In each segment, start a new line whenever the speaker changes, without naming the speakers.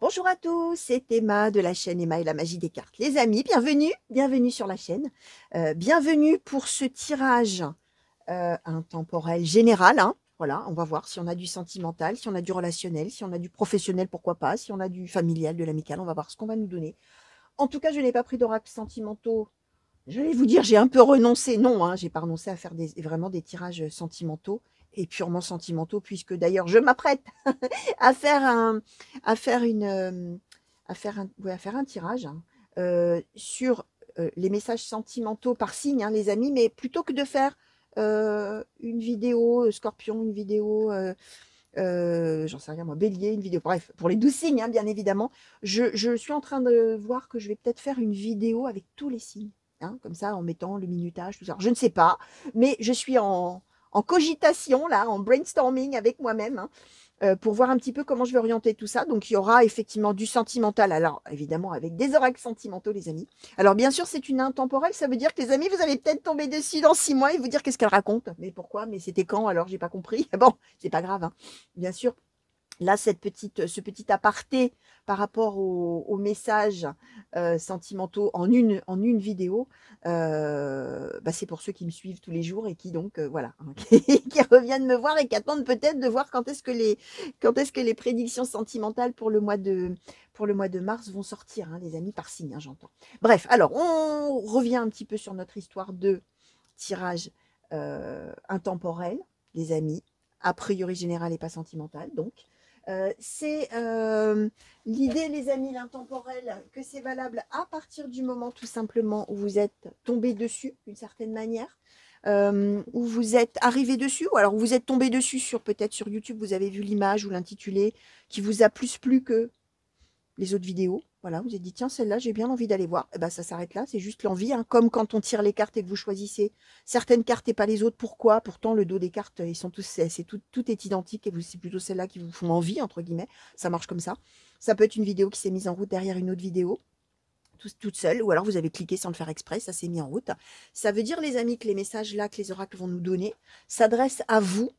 Bonjour à tous, c'est Emma de la chaîne Emma et la magie des cartes. Les amis, bienvenue sur la chaîne. Bienvenue pour ce tirage intemporel général, hein. Voilà, on va voir si on a du sentimental, si on a du relationnel, si on a du professionnel, pourquoi pas, si on a du familial, de l'amical, on va voir ce qu'on va nous donner. En tout cas, je n'ai pas pris d'oracles sentimentaux. J'allais vous dire, j'ai un peu renoncé. Non, hein, j'ai pas renoncé à faire vraiment des tirages sentimentaux et purement sentimentaux, puisque d'ailleurs, je m'apprête à faire un, à faire une, ouais, à faire un tirage hein, sur les messages sentimentaux par signe, hein, les amis, mais plutôt que de faire une vidéo Scorpion, une vidéo, j'en sais rien moi, Bélier, une vidéo, bref, pour les 12 signes, hein, bien évidemment, je suis en train de voir que je vais peut-être faire une vidéo avec tous les signes, hein, comme ça, en mettant le minutage, tout ça. Je ne sais pas, mais je suis en cogitation, là, en brainstorming avec moi-même, hein, pour voir un petit peu comment je vais orienter tout ça. Donc, il y aura effectivement du sentimental. Alors, évidemment, avec des oracles sentimentaux, les amis. Alors, bien sûr, c'est une intemporelle. Ça veut dire que les amis, vous allez peut-être tomber dessus dans 6 mois et vous dire qu'est-ce qu'elle raconte. Mais pourquoi? Mais c'était quand? Alors, j'ai pas compris. Bon, c'est pas grave, hein. Bien sûr, là, ce petit aparté par rapport aux messages sentimentaux en une vidéo, bah, c'est pour ceux qui me suivent tous les jours et qui donc, voilà, hein, qui reviennent me voir et qui attendent peut-être de voir quand est-ce que les prédictions sentimentales pour le mois de mars vont sortir, hein, les amis, par signe, hein, j'entends. Bref, alors, on revient un petit peu sur notre histoire de tirage intemporel, les amis, a priori général et pas sentimental, donc. C'est l'idée, les amis, l'intemporel, que c'est valable à partir du moment tout simplement où vous êtes tombé dessus d'une certaine manière, où vous êtes arrivé dessus, ou alors vous êtes tombé dessus sur peut-être sur YouTube, vous avez vu l'image ou l'intitulé qui vous a plus plu que les autres vidéos. Voilà, vous avez dit, tiens, celle-là, j'ai bien envie d'aller voir. Et ben, ça s'arrête là, c'est juste l'envie, hein. Comme quand on tire les cartes et que vous choisissez certaines cartes et pas les autres. Pourquoi? Pourtant, le dos des cartes, ils sont tous, tout est identique et c'est plutôt celles-là qui vous font envie, entre guillemets. Ça marche comme ça. Ça peut être une vidéo qui s'est mise en route derrière une autre vidéo, toute seule, ou alors vous avez cliqué sans le faire exprès, ça s'est mis en route. Ça veut dire, les amis, que les messages là, que les oracles vont nous donner, s'adressent à vous,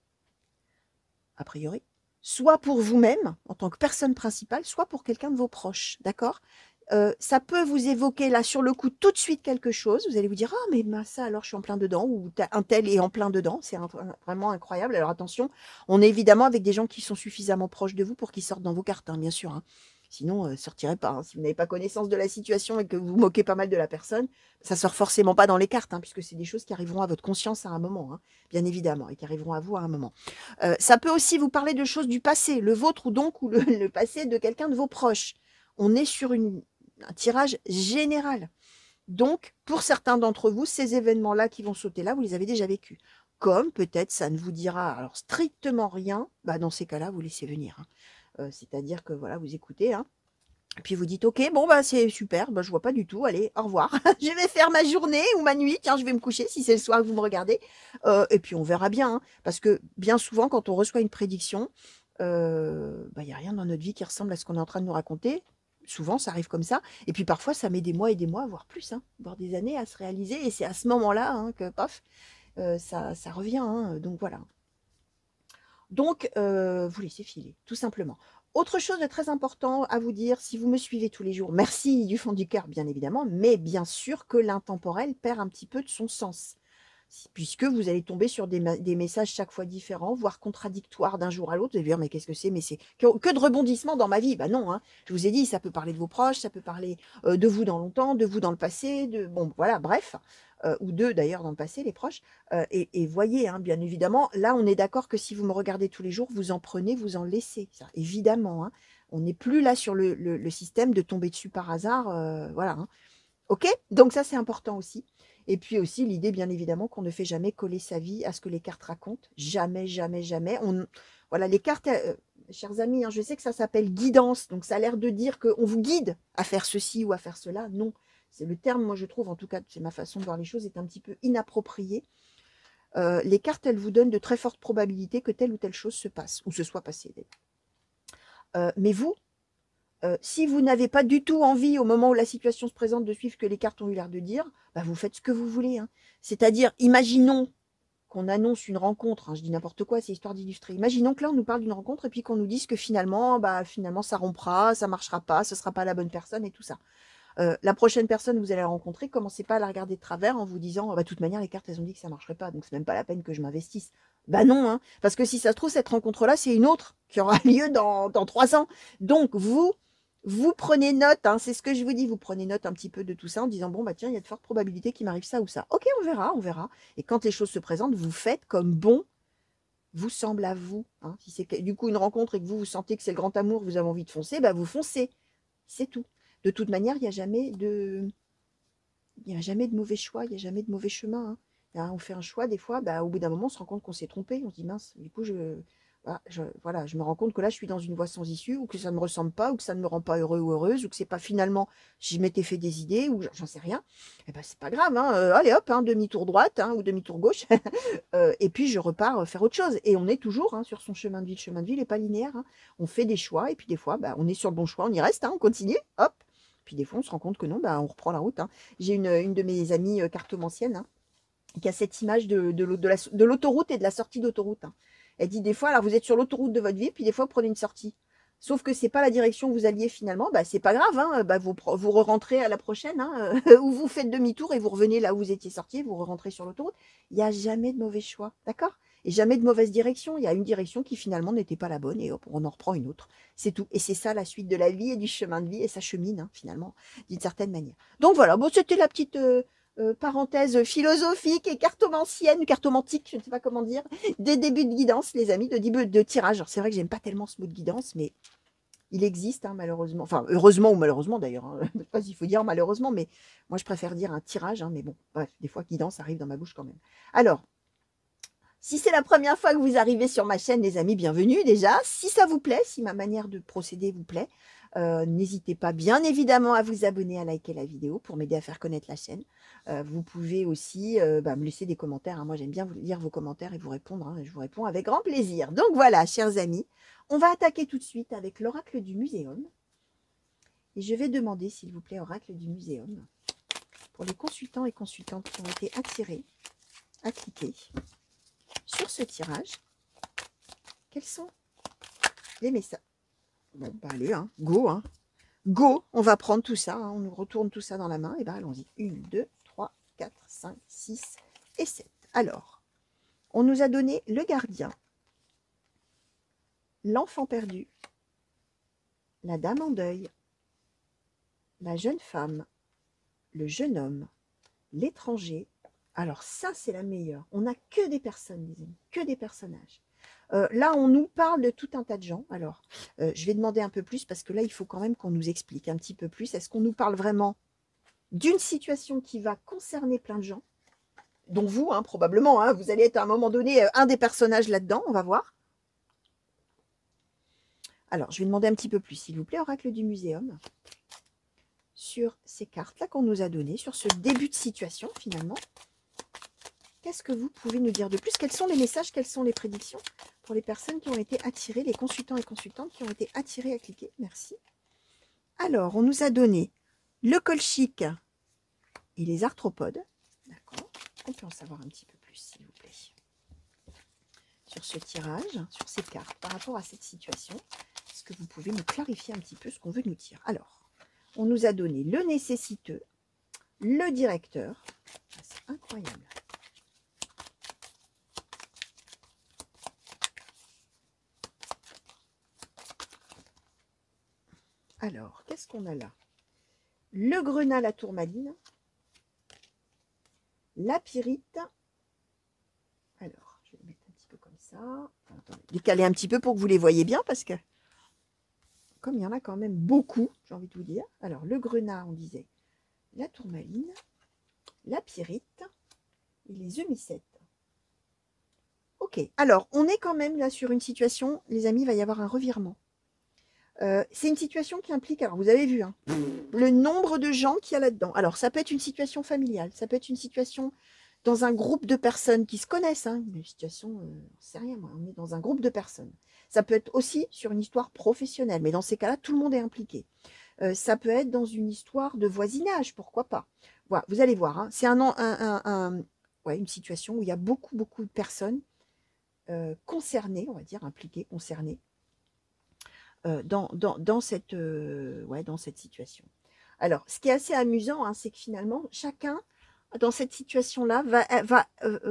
a priori, soit pour vous-même, en tant que personne principale, soit pour quelqu'un de vos proches, d'accord? Ça peut vous évoquer là sur le coup tout de suite quelque chose. Vous allez vous dire, ah mais ça alors je suis en plein dedans, ou un tel est en plein dedans. C'est vraiment incroyable. Alors attention, on est évidemment avec des gens qui sont suffisamment proches de vous pour qu'ils sortent dans vos cartes, hein, bien sûr, hein. Sinon, sortirez pas, hein. Si vous n'avez pas connaissance de la situation et que vous vous moquez pas mal de la personne, ça sort forcément pas dans les cartes, hein, puisque c'est des choses qui arriveront à votre conscience à un moment, hein, bien évidemment, et qui arriveront à vous à un moment. Ça peut aussi vous parler de choses du passé, le vôtre ou donc ou le passé de quelqu'un de vos proches. On est sur un tirage général. Donc, pour certains d'entre vous, ces événements-là qui vont sauter là, vous les avez déjà vécus. Comme peut-être ça ne vous dira alors strictement rien, bah dans ces cas-là, vous laissez venir, hein. C'est-à-dire que voilà, vous écoutez, hein, et puis vous dites, ok, bon bah c'est super, bah, je vois pas du tout, allez, au revoir. Je vais faire ma journée ou ma nuit, tiens, je vais me coucher si c'est le soir que vous me regardez. Et puis on verra bien, hein, parce que bien souvent, quand on reçoit une prédiction, bah, y a rien dans notre vie qui ressemble à ce qu'on est en train de nous raconter. Souvent, ça arrive comme ça. Et puis parfois, ça met des mois et des mois, voire plus, hein, voire des années à se réaliser. Et c'est à ce moment-là, hein, que, paf, ça revient, hein, donc voilà. Donc, vous laissez filer, tout simplement. Autre chose de très important à vous dire, si vous me suivez tous les jours, merci du fond du cœur, bien évidemment, mais bien sûr que l'intemporel perd un petit peu de son sens, puisque vous allez tomber sur des messages chaque fois différents, voire contradictoires d'un jour à l'autre. Vous allez dire, mais qu'est-ce que c'est? Mais c'est que de rebondissements dans ma vie. Bah non, hein. Je vous ai dit, ça peut parler de vos proches, ça peut parler de vous dans longtemps, de vous dans le passé, bon, voilà, bref, ou d'eux d'ailleurs dans le passé, les proches. Et voyez, hein, bien évidemment, là, on est d'accord que si vous me regardez tous les jours, vous en prenez, vous en laissez, ça, évidemment, hein. On n'est plus là sur le système de tomber dessus par hasard, voilà, hein. Ok? Donc ça, c'est important aussi. Et puis aussi l'idée, bien évidemment, qu'on ne fait jamais coller sa vie à ce que les cartes racontent. Jamais, jamais, jamais. Voilà, les cartes, chers amis, hein, je sais que ça s'appelle guidance, donc ça a l'air de dire qu'on vous guide à faire ceci ou à faire cela. Non, c'est le terme, moi je trouve, en tout cas, c'est ma façon de voir les choses, est un petit peu inapproprié. Les cartes, elles vous donnent de très fortes probabilités que telle ou telle chose se passe, ou se soit passée. Mais vous, si vous n'avez pas du tout envie, au moment où la situation se présente, de suivre ce que les cartes ont eu l'air de dire, bah vous faites ce que vous voulez, hein. C'est-à-dire, imaginons, qu'on annonce une rencontre, hein, je dis n'importe quoi, c'est histoire d'illustrer. Imaginons que là, on nous parle d'une rencontre et puis qu'on nous dise que finalement, finalement, ça rompra, ça marchera pas, ce sera pas la bonne personne et tout ça. La prochaine personne que vous allez rencontrer, commencez pas à la regarder de travers en vous disant, de toute manière, les cartes, elles ont dit que ça marcherait pas, donc c'est même pas la peine que je m'investisse. Bah non, hein, parce que si ça se trouve, cette rencontre-là, c'est une autre qui aura lieu dans 3 ans. Donc, vous prenez note, hein, c'est ce que je vous dis, vous prenez note un petit peu de tout ça en disant, bon, tiens, il y a de fortes probabilités qu'il m'arrive ça ou ça. Ok, on verra, on verra. Et quand les choses se présentent, vous faites comme bon vous semble à vous. Hein. Si c'est du coup une rencontre et que vous sentez que c'est le grand amour, vous avez envie de foncer, vous foncez. C'est tout. De toute manière, il n'y a jamais de mauvais choix, il n'y a jamais de mauvais chemin. Hein. On fait un choix, des fois, au bout d'un moment, on se rend compte qu'on s'est trompé. On se dit, mince, du coup, je me rends compte que là, je suis dans une voie sans issue, ou que ça ne me ressemble pas, ou que ça ne me rend pas heureux ou heureuse, ou que c'est pas finalement, je m'étais fait des idées, ou j'en sais rien. Eh ben, c'est pas grave, hein. Allez hop, demi-tour droite, ou demi-tour gauche, et puis je repars faire autre chose. Et on est toujours sur son chemin de vie. Le chemin de vie n'est pas linéaire. Hein. On fait des choix, et puis des fois, on est sur le bon choix, on y reste, on continue, hop. Puis des fois, on se rend compte que non, on reprend la route. Hein. J'ai une de mes amies cartomanciennes qui a cette image de l'autoroute et de la sortie d'autoroute. Hein. Elle dit des fois, alors vous êtes sur l'autoroute de votre vie, puis des fois, vous prenez une sortie. Sauf que c'est pas la direction où vous alliez finalement, c'est pas grave, hein, vous re-rentrez à la prochaine, hein, ou vous faites demi-tour et vous revenez là où vous étiez sorti, vous re-rentrez sur l'autoroute. Il n'y a jamais de mauvais choix, d'accord? Et jamais de mauvaise direction. Il y a une direction qui finalement n'était pas la bonne et hop, on en reprend une autre. C'est tout. Et c'est ça la suite de la vie et du chemin de vie et ça chemine finalement d'une certaine manière. Donc voilà, bon, c'était la petite parenthèse philosophique et cartomantique, je ne sais pas comment dire, des débuts de guidance, les amis, de tirage. Alors c'est vrai que j'aime pas tellement ce mot de guidance, mais il existe malheureusement, enfin heureusement ou malheureusement d'ailleurs, je ne sais pas s'il faut dire malheureusement, mais moi je préfère dire un tirage, mais bon, bref, des fois guidance arrive dans ma bouche quand même. Alors, si c'est la première fois que vous arrivez sur ma chaîne, les amis, bienvenue déjà. Si ça vous plaît, si ma manière de procéder vous plaît, n'hésitez pas bien évidemment à vous abonner, à liker la vidéo pour m'aider à faire connaître la chaîne. Vous pouvez aussi me laisser des commentaires. Hein. Moi, j'aime bien lire vos commentaires et vous répondre. Hein. Je vous réponds avec grand plaisir. Donc voilà, chers amis, on va attaquer tout de suite avec l'oracle du muséum. Et je vais demander, s'il vous plaît, oracle du muséum, pour les consultants et consultantes qui ont été attirés à cliquer sur ce tirage, quels sont les messages? Bon, allez, go, go, on va prendre tout ça, on nous retourne tout ça dans la main, et allons-y. 1, 2, 3, 4, 5, 6 et 7. Alors, on nous a donné le gardien, l'enfant perdu, la dame en deuil, la jeune femme, le jeune homme, l'étranger. Alors ça, c'est la meilleure. On n'a que des personnes, les amis, que des personnages. Là, on nous parle de tout un tas de gens. Alors, je vais demander un peu plus parce que là, il faut quand même qu'on nous explique un petit peu plus. Est-ce qu'on nous parle vraiment d'une situation qui va concerner plein de gens, dont vous, probablement, vous allez être à un moment donné un des personnages là-dedans, on va voir. Alors, je vais demander un petit peu plus, s'il vous plaît, oracle du muséum, sur ces cartes-là qu'on nous a données, sur ce début de situation, finalement. Qu'est-ce que vous pouvez nous dire de plus? Quels sont les messages, quelles sont les prédictions pour les personnes qui ont été attirées, les consultants et consultantes qui ont été attirés à cliquer? Merci. Alors, on nous a donné le colchique et les arthropodes. D'accord. On peut en savoir un petit peu plus, s'il vous plaît. Sur ce tirage, sur ces cartes, par rapport à cette situation, est-ce que vous pouvez nous clarifier un petit peu ce qu'on veut nous dire? Alors, on nous a donné le nécessiteux, le directeur. C'est incroyable. Alors, qu'est-ce qu'on a là? Le grenat, la tourmaline, la pyrite. Alors, je vais le mettre un petit peu comme ça. Attendez, décaler un petit peu pour que vous les voyez bien, parce que comme il y en a quand même beaucoup, j'ai envie de vous dire. Alors, le grenat, on disait la tourmaline, la pyrite et les œmicètes. Ok, alors, on est quand même là sur une situation, les amis, il va y avoir un revirement. C'est une situation qui implique, alors vous avez vu, le nombre de gens qu'il y a là-dedans. Alors, ça peut être une situation familiale, ça peut être une situation dans un groupe de personnes qui se connaissent. Une situation, c'est rien, moi, on est dans un groupe de personnes. Ça peut être aussi sur une histoire professionnelle, mais dans ces cas-là, tout le monde est impliqué. Ça peut être dans une histoire de voisinage, pourquoi pas. Voilà, vous allez voir, c'est ouais, une situation où il y a beaucoup, beaucoup de personnes concernées, on va dire, impliquées, concernées, ouais, dans cette situation. Alors, ce qui est assez amusant, hein, c'est que finalement, chacun, dans cette situation-là,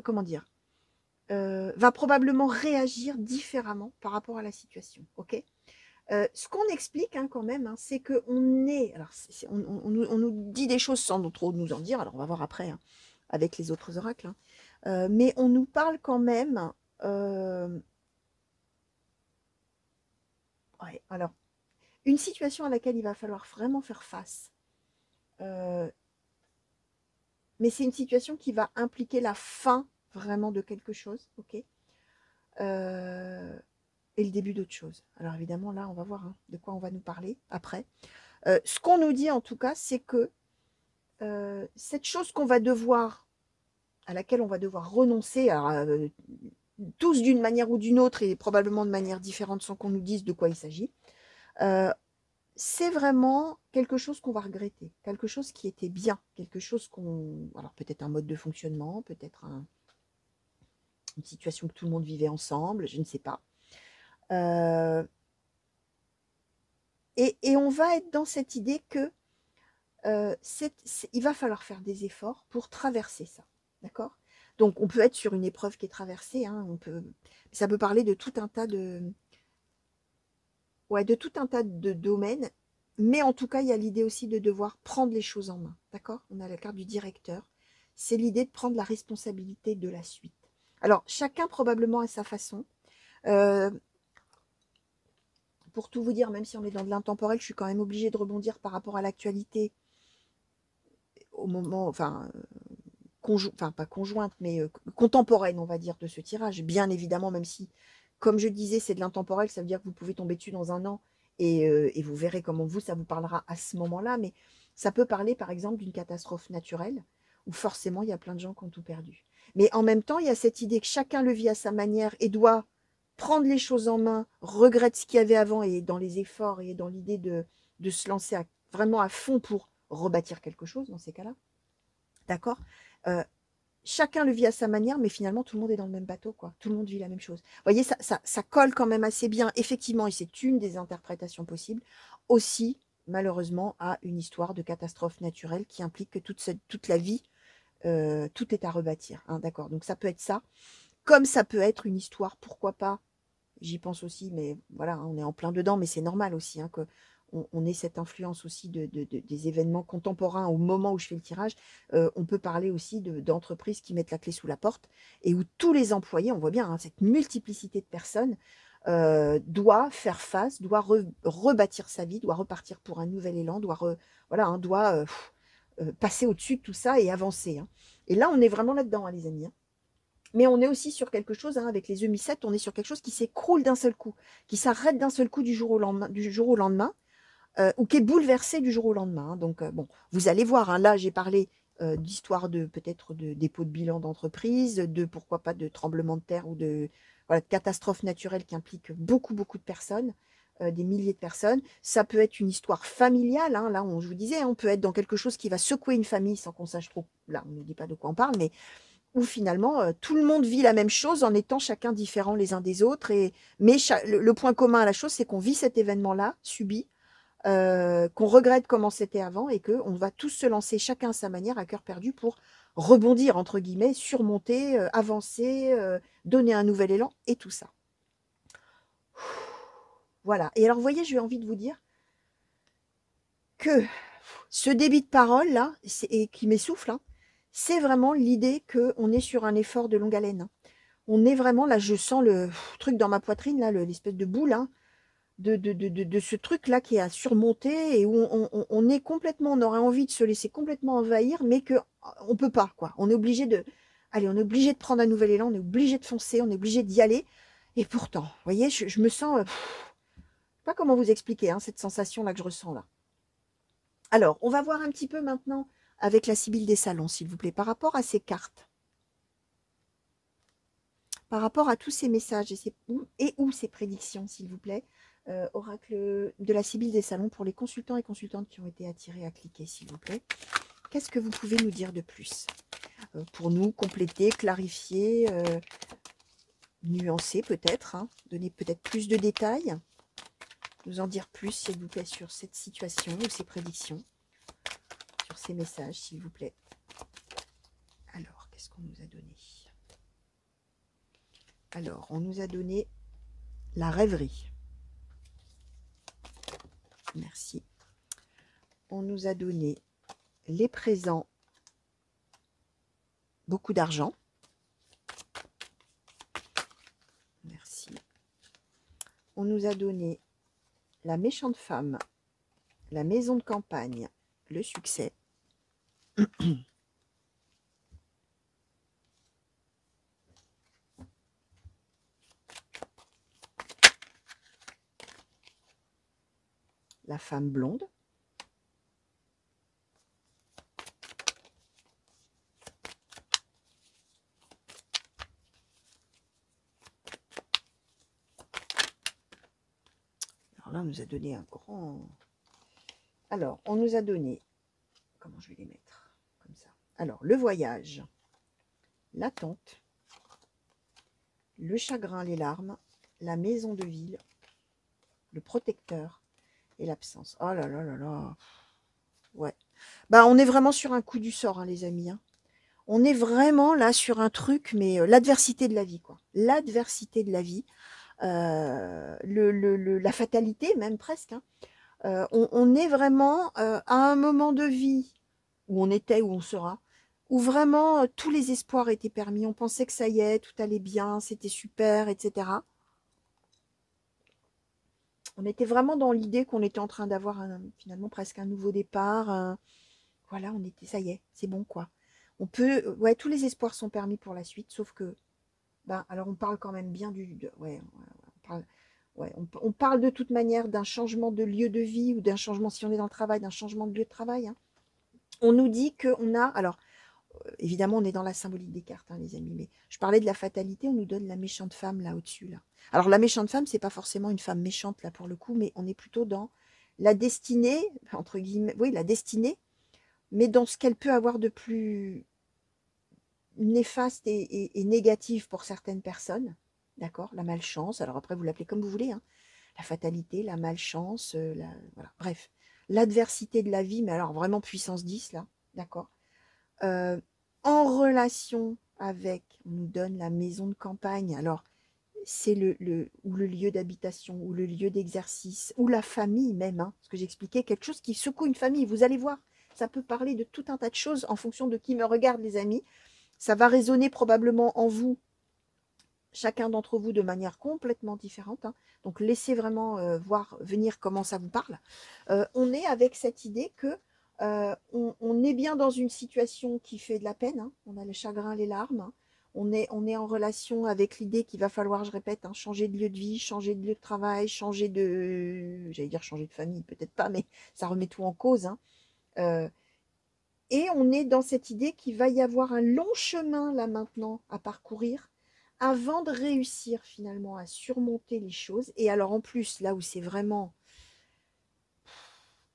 comment dire, va probablement réagir différemment par rapport à la situation. Ok. Ce qu'on explique hein, quand même, hein, c'est qu'on est. Alors, on nous dit des choses sans trop nous en dire. Alors, on va voir après hein, avec les autres oracles. Hein. Mais on nous parle quand même. Ouais, alors, une situation à laquelle il va falloir vraiment faire face. Mais c'est une situation qui va impliquer la fin vraiment de quelque chose. Ok. Et le début d'autre chose. Alors évidemment, là, on va voir hein, de quoi on va nous parler après. Ce qu'on nous dit en tout cas, c'est que cette chose qu'on va devoir, à laquelle on va devoir renoncer, alors, tous d'une manière ou d'une autre et probablement de manière différente sans qu'on nous dise de quoi il s'agit, c'est vraiment quelque chose qu'on va regretter, quelque chose qui était bien, quelque chose qu'on... Alors peut-être un mode de fonctionnement, peut-être une situation que tout le monde vivait ensemble, je ne sais pas. Et on va être dans cette idée que il va falloir faire des efforts pour traverser ça. D'accord. Donc, on peut être sur une épreuve qui est traversée. Hein, ça peut parler de tout un tas ouais, de tout un tas de domaines. Mais en tout cas, il y a l'idée aussi de devoir prendre les choses en main. D'accord. On a la carte du directeur. C'est l'idée de prendre la responsabilité de la suite. Alors, chacun probablement à sa façon. Euh, pour tout vous dire, même si on est dans de l'intemporel, je suis quand même obligée de rebondir par rapport à l'actualité au moment, enfin, enfin pas conjointe, mais contemporaine, on va dire, de ce tirage. Bien évidemment, même si, comme je disais, c'est de l'intemporel, ça veut dire que vous pouvez tomber dessus dans un an et vous verrez comment ça vous parlera à ce moment-là. Mais ça peut parler, par exemple, d'une catastrophe naturelle où forcément, il y a plein de gens qui ont tout perdu. Mais en même temps, il y a cette idée que chacun le vit à sa manière et doit prendre les choses en main, regrette ce qu'il y avait avant et dans les efforts et dans l'idée de se lancer vraiment à fond pour rebâtir quelque chose dans ces cas-là. D'accord. euh, Chacun le vit à sa manière, mais finalement, tout le monde est dans le même bateau, quoi. Tout le monde vit la même chose. Vous voyez, ça colle quand même assez bien, effectivement, et c'est une des interprétations possibles, aussi, malheureusement, à une histoire de catastrophe naturelle qui implique que toute la vie, tout est à rebâtir. Hein, d'accord. Donc, ça peut être ça, comme ça peut être une histoire, pourquoi pas, j'y pense aussi, mais voilà, hein, on est en plein dedans, mais c'est normal aussi hein, que on ait cette influence aussi des événements contemporains au moment où je fais le tirage. On peut parler aussi d'entreprises qui mettent la clé sous la porte et où tous les employés, on voit bien hein, cette multiplicité de personnes, doit faire face, doit rebâtir sa vie, doit repartir pour un nouvel élan, voilà, hein, doit passer au-dessus de tout ça et avancer. Hein. Et là, on est vraiment là-dedans, hein, les amis. Hein. Mais on est aussi sur quelque chose, hein, avec les œufs on est sur quelque chose qui s'écroule d'un seul coup, qui s'arrête d'un seul coup du jour au lendemain ou qui est bouleversé du jour au lendemain. Hein. Donc, bon, vous allez voir, hein, là, j'ai parlé d'histoire de peut-être de dépôt de bilan d'entreprise, de pourquoi pas de tremblement de terre ou voilà, de catastrophes naturelles qui impliquent beaucoup, beaucoup de personnes, des milliers de personnes. Ça peut être une histoire familiale. Hein, là, je vous disais, on peut être dans quelque chose qui va secouer une famille sans qu'on sache trop. Là, on ne dit pas de quoi on parle, mais où finalement tout le monde vit la même chose en étant chacun différent les uns des autres. Mais le point commun à la chose, c'est qu'on vit cet événement-là, subi, qu'on regrette comment c'était avant et qu'on va tous se lancer chacun à sa manière à cœur perdu pour rebondir, entre guillemets, surmonter, avancer, donner un nouvel élan et tout ça. Voilà. Et alors, vous voyez, j'ai envie de vous dire que ce débit de parole là, et qui m'essouffle, hein, c'est vraiment l'idée qu'on est sur un effort de longue haleine. Hein. On est vraiment, là, je sens le truc dans ma poitrine, là, l'espèce de boule, hein, de ce truc-là qui est à surmonter et où on est complètement, on aurait envie de se laisser complètement envahir, mais qu'on ne peut pas, quoi. On est obligé de prendre un nouvel élan, on est obligé de foncer, on est obligé d'y aller. Et pourtant, vous voyez, je me sens, pas comment vous expliquer, hein, cette sensation-là que je ressens là. Alors, on va voir un petit peu maintenant avec la Sibylle des Salons, s'il vous plaît, par rapport à ces cartes. Par rapport à tous ces messages et ces prédictions, s'il vous plaît, oracle de la Sibylle des Salons pour les consultants et consultantes qui ont été attirés à cliquer, s'il vous plaît. Qu'est-ce que vous pouvez nous dire de plus? pour nous compléter, clarifier, nuancer peut-être, hein, donner peut-être plus de détails, nous en dire plus, s'il vous plaît, sur cette situation ou ces prédictions, sur ces messages, s'il vous plaît. Alors, qu'est-ce qu'on nous a donné? Alors, on nous a donné la rêverie. Merci. On nous a donné les présents, beaucoup d'argent. Merci. On nous a donné la méchante femme, la maison de campagne, le succès. La femme blonde. Alors là, on nous a donné un grand... Alors, on nous a donné... Comment je vais les mettre? Comme ça. Alors, le voyage, l'attente, le chagrin, les larmes, la maison de ville, le protecteur et l'absence. Oh là là là là. Ouais. Bah, on est vraiment sur un coup du sort, hein, les amis. Hein. On est vraiment là sur un truc, mais l'adversité de la vie, quoi. L'adversité de la vie. La fatalité, même presque. Hein. On est vraiment à un moment de vie où on était, où on sera, où vraiment tous les espoirs étaient permis. On pensait que ça y est, tout allait bien, c'était super, etc. On était vraiment dans l'idée qu'on était en train d'avoir finalement presque un nouveau départ. Voilà, on était, ça y est, c'est bon quoi. On peut, ouais, tous les espoirs sont permis pour la suite, sauf que, ben, alors on parle quand même bien ouais, on parle de toute manière d'un changement de lieu de vie ou d'un changement, si on est dans le travail, d'un changement de lieu de travail. Hein. On nous dit qu'on a, alors évidemment, on est dans la symbolique des cartes, hein, les amis, mais je parlais de la fatalité, on nous donne la méchante femme là au-dessus. Là. Alors la méchante femme, c'est pas forcément une femme méchante là pour le coup, mais on est plutôt dans la destinée, entre guillemets, oui, la destinée, mais dans ce qu'elle peut avoir de plus néfaste et négative pour certaines personnes, d'accord? La malchance, alors après vous l'appelez comme vous voulez, hein, la fatalité, la malchance, voilà, bref, l'adversité de la vie, mais alors vraiment puissance 10 là, d'accord? En relation avec, on nous donne la maison de campagne, alors c'est ou le lieu d'habitation, ou le lieu d'exercice, ou la famille même, hein, ce que j'expliquais, quelque chose qui secoue une famille, vous allez voir, ça peut parler de tout un tas de choses en fonction de qui me regarde, les amis, ça va résonner probablement en vous, chacun d'entre vous de manière complètement différente, hein. Donc laissez vraiment voir venir comment ça vous parle. On est avec cette idée que on est bien dans une situation qui fait de la peine, hein. On a le chagrin, les larmes, hein. On est en relation avec l'idée qu'il va falloir, je répète, hein, changer de lieu de vie, changer de lieu de travail, changer de... J'allais dire changer de famille, peut-être pas, mais ça remet tout en cause. Hein. Et on est dans cette idée qu'il va y avoir un long chemin là maintenant à parcourir avant de réussir finalement à surmonter les choses. Et alors en plus, là où c'est vraiment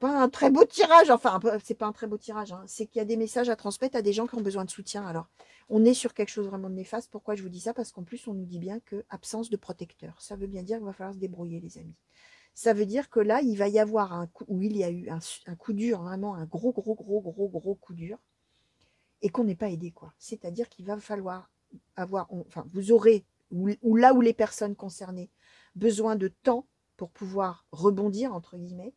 pas un très beau tirage, enfin c'est pas un très beau tirage, hein, c'est qu'il y a des messages à transmettre à des gens qui ont besoin de soutien. Alors on est sur quelque chose vraiment de néfaste. Pourquoi je vous dis ça? Parce qu'en plus on nous dit bien que absence de protecteur. Ça veut bien dire qu'il va falloir se débrouiller, les amis. Ça veut dire que là, il va y avoir un coup, où il y a eu un coup dur, vraiment un gros coup dur, et qu'on n'est pas aidé, quoi. C'est-à-dire qu'il va falloir avoir, enfin, vous aurez, ou là où les personnes concernées, besoin de temps pour pouvoir rebondir, entre guillemets.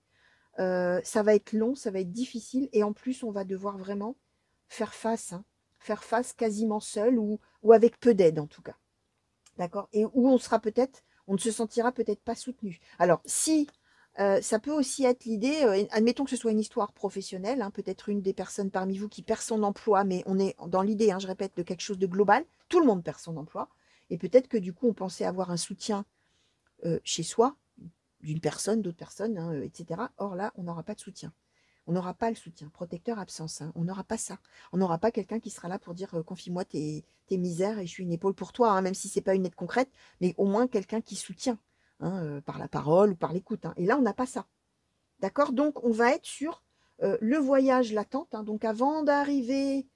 Ça va être long, ça va être difficile, et en plus, on va devoir vraiment faire face, hein, faire face quasiment seul, ou avec peu d'aide, en tout cas. D'accord? Et où on sera peut-être, on ne se sentira peut-être pas soutenu. Alors, si ça peut aussi être l'idée, admettons que ce soit une histoire professionnelle, hein, peut-être une des personnes parmi vous qui perd son emploi, mais on est dans l'idée, hein, je répète, de quelque chose de global, tout le monde perd son emploi, et peut-être que du coup on pensait avoir un soutien chez soi, d'une personne, d'autres personnes, hein, etc. Or là, on n'aura pas de soutien. On n'aura pas le soutien. Protecteur, absence. Hein. On n'aura pas ça. On n'aura pas quelqu'un qui sera là pour dire confie-moi tes misères et je suis une épaule pour toi, hein, même si ce n'est pas une aide concrète, mais au moins quelqu'un qui soutient, hein, par la parole ou par l'écoute. Hein. Et là, on n'a pas ça. D'accord? Donc, on va être sur le voyage, l'attente. Hein. Donc, avant d'arriver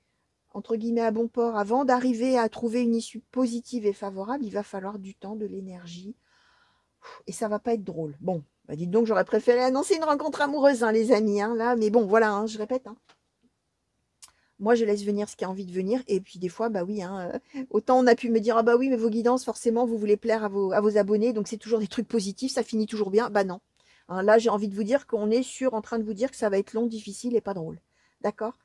entre guillemets, à bon port, avant d'arriver à trouver une issue positive et favorable, il va falloir du temps, de l'énergie. Et ça va pas être drôle. Bon, bah dites donc, j'aurais préféré annoncer une rencontre amoureuse, hein, les amis, hein, là. Mais bon, voilà, hein, je répète. Hein. Moi, je laisse venir ce qui a envie de venir. Et puis, des fois, bah oui, hein, autant on a pu me dire, ah bah oui, mais vos guidances, forcément, vous voulez plaire à vos abonnés. Donc, c'est toujours des trucs positifs, ça finit toujours bien. Bah non. Hein, là, j'ai envie de vous dire qu'on est en train de vous dire que ça va être long, difficile et pas drôle. D'accord.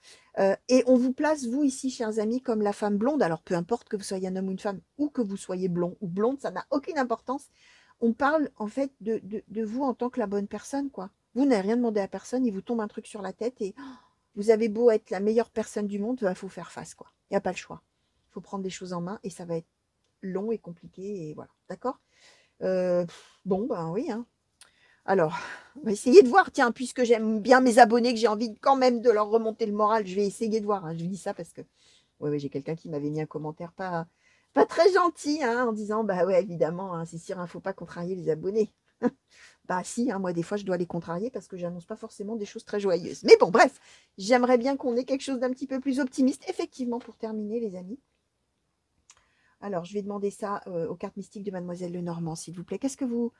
Et on vous place, vous, ici, chers amis, comme la femme blonde. Alors, peu importe que vous soyez un homme ou une femme, ou que vous soyez blond ou blonde, ça n'a aucune importance. On parle, en fait, de vous en tant que la bonne personne, quoi. Vous n'avez rien demandé à personne, il vous tombe un truc sur la tête et vous avez beau être la meilleure personne du monde, il faut faire face, quoi. Il n'y a pas le choix. Il faut prendre des choses en main et ça va être long et compliqué et voilà. D'accord. Bon, ben oui. Hein. Alors, on va essayer de voir. Tiens, puisque j'aime bien mes abonnés, que j'ai envie quand même de leur remonter le moral, je vais essayer de voir. Hein. Je vous dis ça parce que ouais, j'ai quelqu'un qui m'avait mis un commentaire pas très gentil hein, en disant bah ouais, évidemment, hein, c'est sûr, il ne faut pas contrarier les abonnés. Bah si, hein, moi des fois je dois les contrarier parce que j'annonce pas forcément des choses très joyeuses. Mais bon, bref, j'aimerais bien qu'on ait quelque chose d'un petit peu plus optimiste, effectivement, pour terminer, les amis. Alors, je vais demander ça aux cartes mystiques de Mademoiselle Lenormand, s'il vous plaît. Qu'est-ce que vous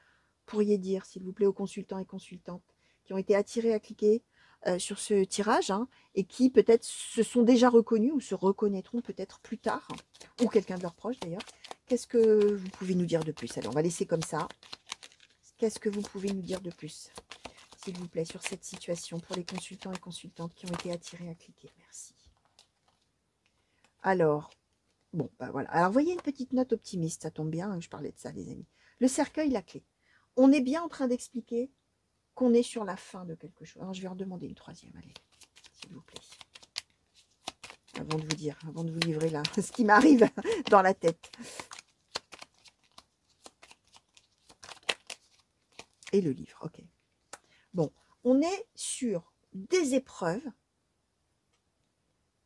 pourriez dire, s'il vous plaît, aux consultants et consultantes qui ont été attirés à cliquer sur ce tirage hein, et qui peut-être se sont déjà reconnus ou se reconnaîtront peut-être plus tard, ou quelqu'un de leurs proches d'ailleurs. Qu'est-ce que vous pouvez nous dire de plus? Allez, on va laisser comme ça. Qu'est-ce que vous pouvez nous dire de plus, s'il vous plaît, sur cette situation pour les consultants et consultantes qui ont été attirés à cliquer? Merci. Alors, bon, bah voilà. Alors, voyez une petite note optimiste, ça tombe bien, je parlais de ça, les amis. Le cercueil, la clé. On est bien en train d'expliquer qu'on est sur la fin de quelque chose. Alors, je vais en demander une troisième, allez, s'il vous plaît. Avant de vous dire, avant de vous livrer là, ce qui m'arrive dans la tête. Et le livre, ok. Bon, on est sur des épreuves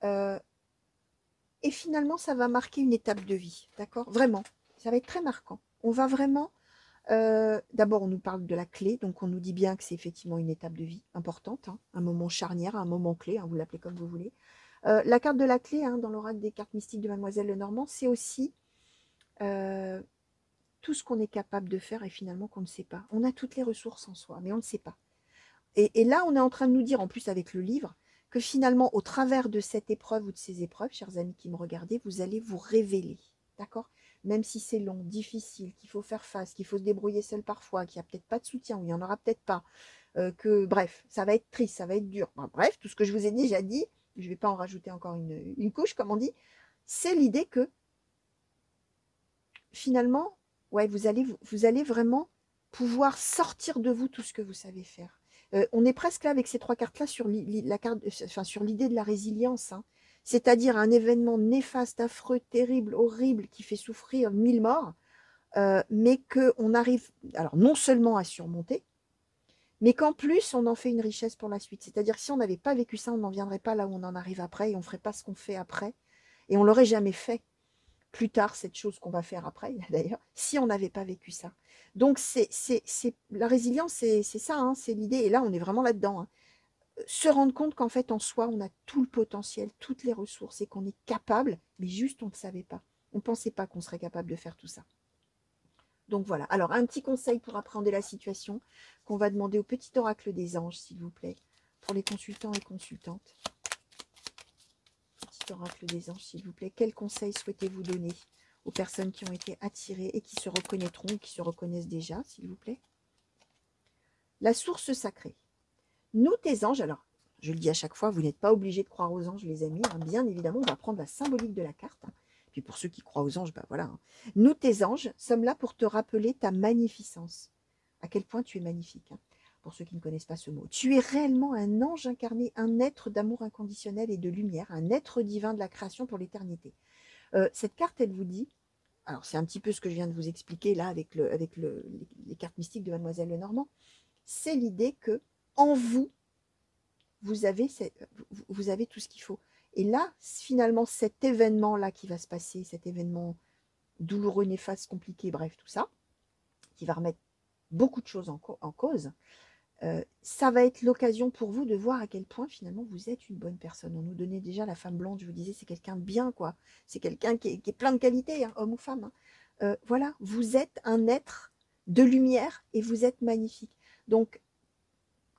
et finalement, ça va marquer une étape de vie, d'accord? Vraiment, ça va être très marquant. On va vraiment... d'abord, on nous parle de la clé, donc on nous dit bien que c'est effectivement une étape de vie importante, hein, un moment charnière, un moment clé, hein, vous l'appelez comme vous voulez. La carte de la clé, hein, dans l'oracle des cartes mystiques de Mademoiselle Lenormand, c'est aussi tout ce qu'on est capable de faire et finalement qu'on ne sait pas. On a toutes les ressources en soi, mais on ne sait pas. Et là, on est en train de nous dire, en plus avec le livre, que finalement, au travers de cette épreuve ou de ces épreuves, chers amis qui me regardez, vous allez vous révéler. D'accord? Même si c'est long, difficile, qu'il faut faire face, qu'il faut se débrouiller seul parfois, qu'il n'y a peut-être pas de soutien, ou il n'y en aura peut-être pas, bref, ça va être triste, ça va être dur. Enfin, bref, tout ce que je vous ai déjà dit, je ne vais pas en rajouter encore une couche, comme on dit, c'est l'idée que finalement, ouais, vous allez vraiment pouvoir sortir de vous tout ce que vous savez faire. On est presque là avec ces trois cartes-là sur sur l'idée de la résilience, hein. C'est-à-dire un événement néfaste, affreux, terrible, horrible, qui fait souffrir 1000 morts, mais qu'on arrive, alors non seulement à surmonter, mais qu'en plus on en fait une richesse pour la suite. C'est-à-dire que si on n'avait pas vécu ça, on n'en viendrait pas là où on en arrive après, et on ne ferait pas ce qu'on fait après, et on l'aurait jamais fait plus tard, cette chose qu'on va faire après, d'ailleurs, si on n'avait pas vécu ça. Donc, la résilience, c'est ça, hein, c'est l'idée. Et là, on est vraiment là-dedans. Hein. Se rendre compte qu'en fait, en soi, on a tout le potentiel, toutes les ressources et qu'on est capable, mais juste, on ne savait pas. On ne pensait pas qu'on serait capable de faire tout ça. Donc voilà. Alors, un petit conseil pour appréhender la situation qu'on va demander au petit oracle des anges, s'il vous plaît, pour les consultants et consultantes. Petit oracle des anges, s'il vous plaît. Quels conseils souhaitez-vous donner aux personnes qui ont été attirées et qui se reconnaîtront ou qui se reconnaissent déjà, s'il vous plaît? La source sacrée. Nous, tes anges, alors, je le dis à chaque fois, vous n'êtes pas obligés de croire aux anges, les amis. Hein, bien évidemment, on va prendre la symbolique de la carte. Hein. Puis pour ceux qui croient aux anges, ben voilà. Hein. Nous, tes anges, sommes là pour te rappeler ta magnificence. À quel point tu es magnifique. Hein. Pour ceux qui ne connaissent pas ce mot. Tu es réellement un ange incarné, un être d'amour inconditionnel et de lumière, un être divin de la création pour l'éternité. Cette carte, elle vous dit, alors c'est un petit peu ce que je viens de vous expliquer là avec les cartes mystiques de Mademoiselle Lenormand, c'est l'idée que en vous, vous avez tout ce qu'il faut. Et là, finalement, cet événement-là qui va se passer, cet événement douloureux, néfaste, compliqué, bref, tout ça, qui va remettre beaucoup de choses en cause, Ça va être l'occasion pour vous de voir à quel point finalement vous êtes une bonne personne. On nous donnait déjà la femme blonde, je vous disais, c'est quelqu'un de bien, quoi. C'est quelqu'un qui est plein de qualités, hein, homme ou femme, hein. Voilà, vous êtes un être de lumière et vous êtes magnifique. Donc,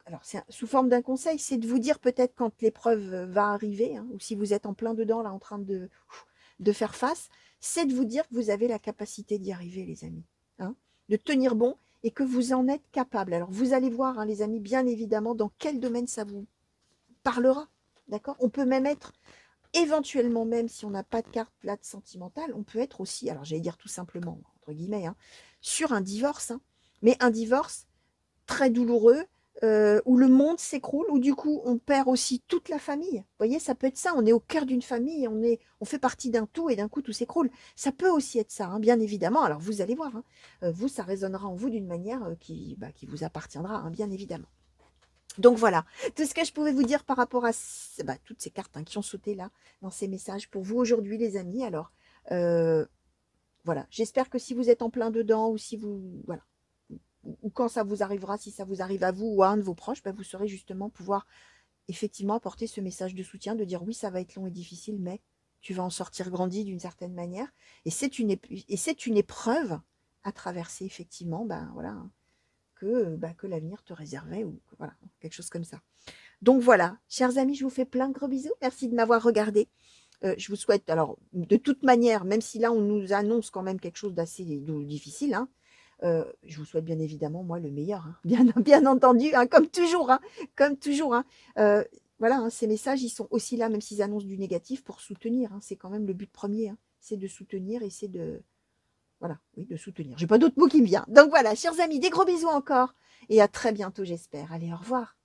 alors c'est sous forme d'un conseil, c'est de vous dire peut-être quand l'épreuve va arriver, hein, ou si vous êtes en plein dedans, là, en train de faire face, c'est de vous dire que vous avez la capacité d'y arriver, les amis, hein, de tenir bon et que vous en êtes capable. Alors, vous allez voir, hein, les amis, bien évidemment, dans quel domaine ça vous parlera, d'accord? On peut même être, éventuellement, même si on n'a pas de carte plate sentimentale, on peut être aussi, alors j'allais dire tout simplement, entre guillemets, hein, sur un divorce, hein, mais un divorce très douloureux, où le monde s'écroule, où du coup on perd aussi toute la famille. Vous voyez, ça peut être ça, on est au cœur d'une famille, on fait partie d'un tout et d'un coup tout s'écroule. Ça peut aussi être ça, hein, bien évidemment. Alors vous allez voir, hein, vous, ça résonnera en vous d'une manière qui vous appartiendra, hein, bien évidemment. Donc voilà, tout ce que je pouvais vous dire par rapport à toutes ces cartes, hein, qui ont sauté là dans ces messages pour vous aujourd'hui, les amis. Alors voilà, j'espère que si vous êtes en plein dedans ou si vous, voilà, ou quand ça vous arrivera, si ça vous arrive à vous ou à un de vos proches, vous saurez justement pouvoir effectivement apporter ce message de soutien, de dire oui, ça va être long et difficile, mais tu vas en sortir grandi d'une certaine manière. Et c'est une épreuve à traverser, effectivement, voilà, que l'avenir te réservait, ou voilà, quelque chose comme ça. Donc voilà, chers amis, je vous fais plein de gros bisous. Merci de m'avoir regardé. Je vous souhaite, alors, de toute manière, même si là, on nous annonce quand même quelque chose d'assez difficile, hein, je vous souhaite bien évidemment, moi, le meilleur, hein, bien entendu, hein, comme toujours, hein, comme toujours, hein. Voilà, hein, ces messages, ils sont aussi là, même s'ils annoncent du négatif, pour soutenir, hein. C'est quand même le but premier, hein, c'est de soutenir et c'est de, voilà, oui, de soutenir. J'ai pas d'autre mot qui me vient. Donc voilà, chers amis, des gros bisous encore et à très bientôt, j'espère. Allez, au revoir.